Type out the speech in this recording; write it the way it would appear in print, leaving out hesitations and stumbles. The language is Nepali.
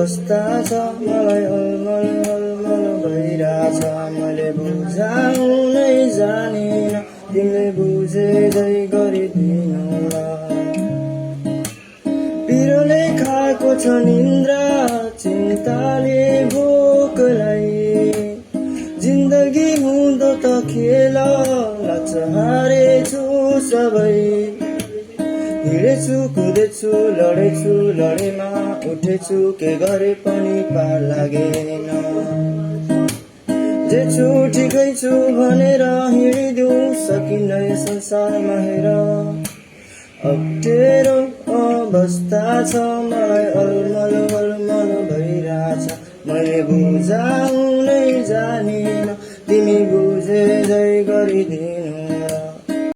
अवस्था छ मलाई अलमल अलमल भइरहेछ मैले बुझाउनै जानिन तिमीले बुझेदै गरिदिनु ल पिरोले खाएको छ निन्द्रा चिन्ताले भोकलाई जिन्दगी हुँदो त खेल लाग्छ हारेछु सबै हिँडेछु कुदेछु लडेछु लडेमा उठेछु के गरे पनि पार लागेन जे छु ठिकै छु भनेर हिँडिदिउँ सकिन्न यो संसारमा हेर अप्ठ्यारो अवस्था छ मलाई अलमल अलमल भइरहेछ मैले बुझाउनै जानिन तिमी बुझेदै गरिदिनु